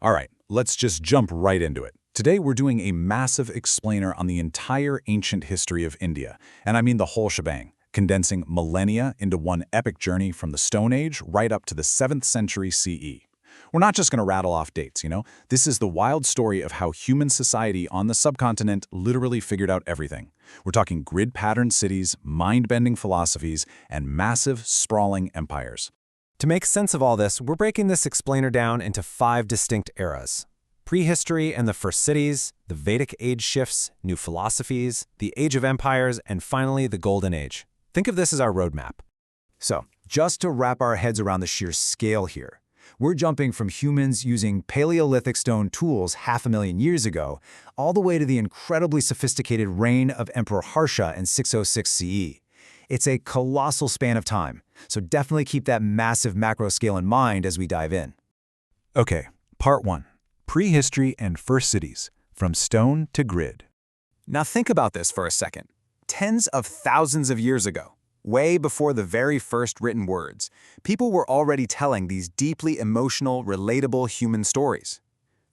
All right, let's just jump right into it. Today we're doing a massive explainer on the entire ancient history of India, and I mean the whole shebang, condensing millennia into one epic journey from the Stone Age right up to the 7th century CE. We're not just going to rattle off dates, This is the wild story of how human society on the subcontinent literally figured out everything. We're talking grid-patterned cities, mind-bending philosophies, and massive, sprawling empires. To make sense of all this, we're breaking this explainer down into 5 distinct eras. Prehistory and the first cities, the Vedic age shifts, new philosophies, the Age of Empires, and finally the Golden Age. Think of this as our roadmap. So, just to wrap our heads around the sheer scale here, we're jumping from humans using Paleolithic stone tools 500,000 years ago, all the way to the incredibly sophisticated reign of Emperor Harsha in 606 CE. It's a colossal span of time, so definitely keep that massive macro scale in mind as we dive in. Okay, Part 1. Prehistory and First Cities, from Stone to Grid. Now think about this for a second. Tens of thousands of years ago, way before the very first written words, people were already telling these deeply emotional, relatable human stories.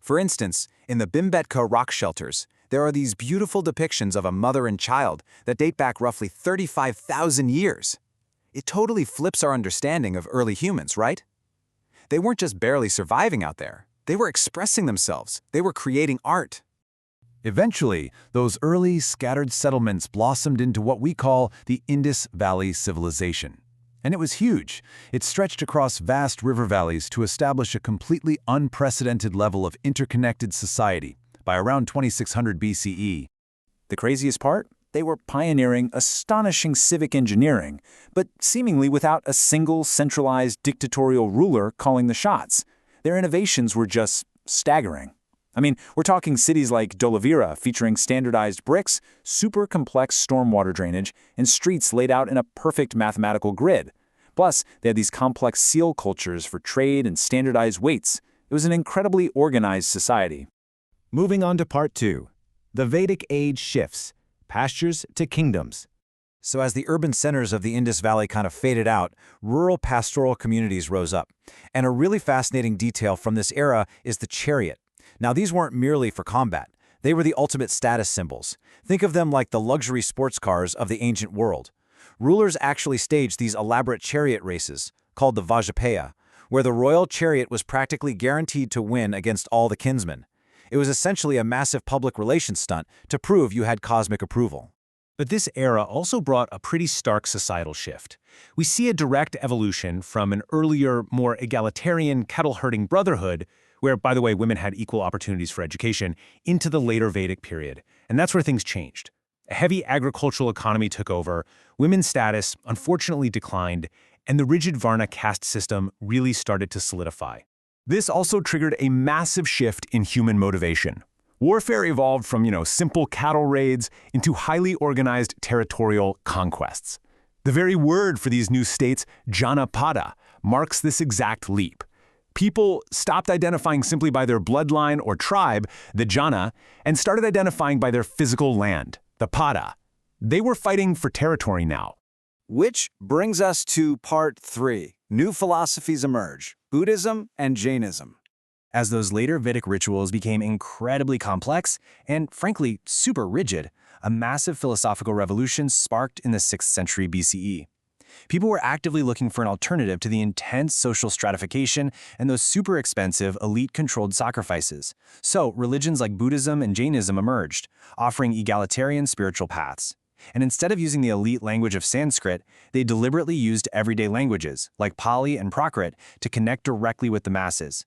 For instance, in the Bhimbetka rock shelters, there are these beautiful depictions of a mother and child that date back roughly 35,000 years. It totally flips our understanding of early humans, right? They weren't just barely surviving out there. They were expressing themselves. They were creating art. Eventually, those early, scattered settlements blossomed into what we call the Indus Valley Civilization. And it was huge. It stretched across vast river valleys to establish a completely unprecedented level of interconnected society by around 2600 BCE. The craziest part? They were pioneering astonishing civic engineering, but seemingly without a single centralized dictatorial ruler calling the shots. Their innovations were just staggering. I mean, we're talking cities like Dolavira featuring standardized bricks, super complex stormwater drainage, and streets laid out in a perfect mathematical grid. Plus, they had these complex seal cultures for trade and standardized weights. It was an incredibly organized society. Moving on to Part 2. The Vedic age shifts, pastures to kingdoms. So as the urban centers of the Indus Valley kind of faded out, rural pastoral communities rose up. And a really fascinating detail from this era is the chariot. Now, these weren't merely for combat. They were the ultimate status symbols. Think of them like the luxury sports cars of the ancient world. Rulers actually staged these elaborate chariot races, called the Vajpaya, where the royal chariot was practically guaranteed to win against all the kinsmen. It was essentially a massive public relations stunt to prove you had cosmic approval. But this era also brought a pretty stark societal shift. We see a direct evolution from an earlier, more egalitarian, cattle-herding brotherhood, where, by the way, women had equal opportunities for education, into the later Vedic period. And that's where things changed. A heavy agricultural economy took over, women's status unfortunately declined, and the rigid Varna caste system really started to solidify. This also triggered a massive shift in human motivation. Warfare evolved from, simple cattle raids into highly organized territorial conquests. The very word for these new states, Janapada, marks this exact leap. People stopped identifying simply by their bloodline or tribe, the Jana, and started identifying by their physical land, the Pada. They were fighting for territory now. Which brings us to Part 3. New philosophies emerge, Buddhism and Jainism. As those later Vedic rituals became incredibly complex and, frankly, super rigid, a massive philosophical revolution sparked in the 6th century BCE. People were actively looking for an alternative to the intense social stratification and those super expensive, elite-controlled sacrifices. So, religions like Buddhism and Jainism emerged, offering egalitarian spiritual paths. And instead of using the elite language of Sanskrit, they deliberately used everyday languages, like Pali and Prakrit, to connect directly with the masses.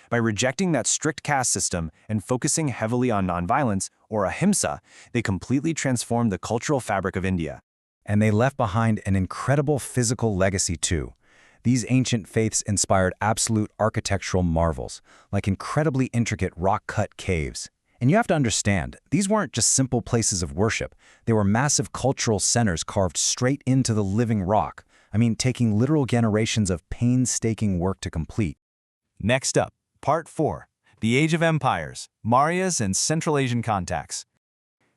By rejecting that strict caste system and focusing heavily on nonviolence, or ahimsa, they completely transformed the cultural fabric of India. And they left behind an incredible physical legacy too. These ancient faiths inspired absolute architectural marvels, like incredibly intricate rock-cut caves. And you have to understand, these weren't just simple places of worship. They were massive cultural centers carved straight into the living rock. Taking literal generations of painstaking work to complete. Next up, Part 4. The Age of Empires, Mauryas and Central Asian Contacts.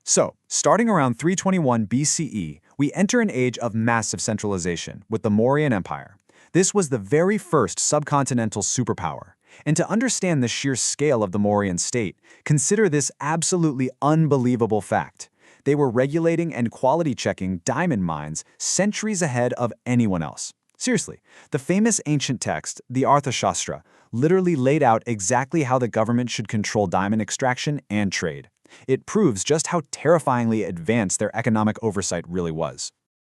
So, starting around 321 BCE, we enter an age of massive centralization with the Mauryan Empire. This was the very first subcontinental superpower. And to understand the sheer scale of the Mauryan state, consider this absolutely unbelievable fact. They were regulating and quality checking diamond mines centuries ahead of anyone else. Seriously, the famous ancient text, the Arthashastra, literally laid out exactly how the government should control diamond extraction and trade. It proves just how terrifyingly advanced their economic oversight really was.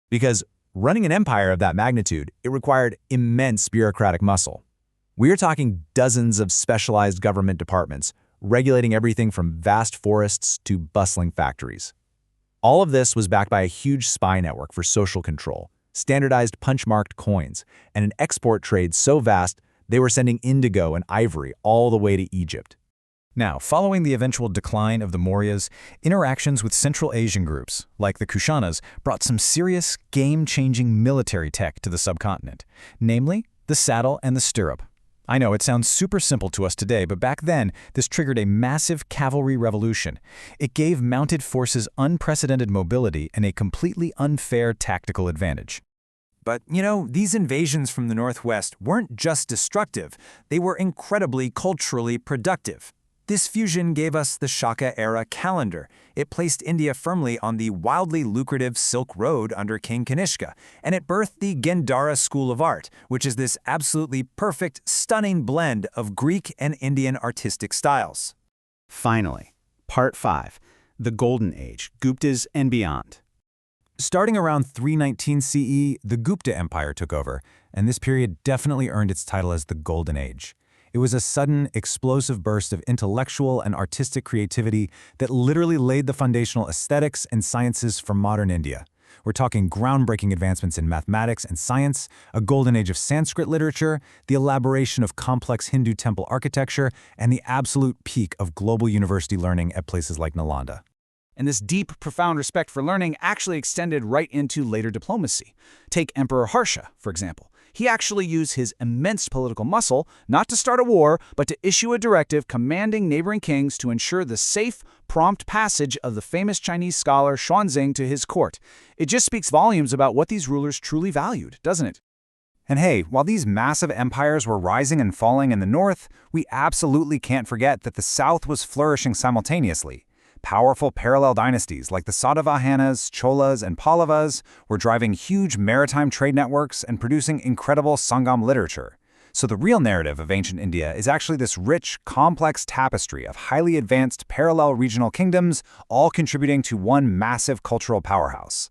Because running an empire of that magnitude, it required immense bureaucratic muscle. We're talking dozens of specialized government departments, regulating everything from vast forests to bustling factories. All of this was backed by a huge spy network for social control, standardized punch-marked coins, and an export trade so vast they were sending indigo and ivory all the way to Egypt. Now, following the eventual decline of the Mauryas, interactions with Central Asian groups, like the Kushanas, brought some serious, game-changing military tech to the subcontinent, namely the saddle and the stirrup. I know it sounds super simple to us today, but back then, this triggered a massive cavalry revolution. It gave mounted forces unprecedented mobility and a completely unfair tactical advantage. But, these invasions from the northwest weren't just destructive, they were incredibly culturally productive. This fusion gave us the Shaka-era calendar. It placed India firmly on the wildly lucrative Silk Road under King Kanishka, and it birthed the Gandhara School of Art, which is this absolutely perfect, stunning blend of Greek and Indian artistic styles. Finally, Part 5, the Golden Age, Guptas and beyond. Starting around 319 CE, the Gupta Empire took over, and this period definitely earned its title as the Golden Age. It was a sudden, explosive burst of intellectual and artistic creativity that literally laid the foundational aesthetics and sciences for modern India. We're talking groundbreaking advancements in mathematics and science, a golden age of Sanskrit literature, the elaboration of complex Hindu temple architecture, and the absolute peak of global university learning at places like Nalanda. And this deep, profound respect for learning actually extended right into later diplomacy. Take Emperor Harsha, for example. He actually used his immense political muscle not to start a war, but to issue a directive commanding neighboring kings to ensure the safe, prompt passage of the famous Chinese scholar Xuanzang to his court. It just speaks volumes about what these rulers truly valued, doesn't it? And hey, while these massive empires were rising and falling in the north, we absolutely can't forget that the south was flourishing simultaneously. Powerful parallel dynasties like the Satavahanas, Cholas, and Pallavas were driving huge maritime trade networks and producing incredible Sangam literature. So the real narrative of ancient India is actually this rich, complex tapestry of highly advanced parallel regional kingdoms, all contributing to one massive cultural powerhouse.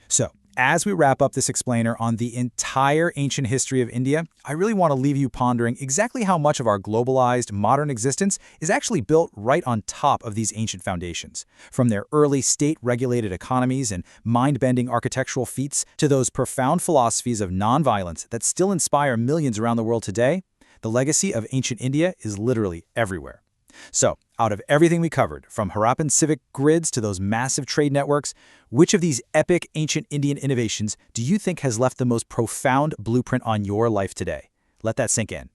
So, as we wrap up this explainer on the entire ancient history of India, I really want to leave you pondering exactly how much of our globalized, modern existence is actually built right on top of these ancient foundations. From their early state-regulated economies and mind-bending architectural feats to those profound philosophies of nonviolence that still inspire millions around the world today, the legacy of ancient India is literally everywhere. So, out of everything we covered, from Harappan civic grids to those massive trade networks, which of these epic ancient Indian innovations do you think has left the most profound blueprint on your life today? Let that sink in.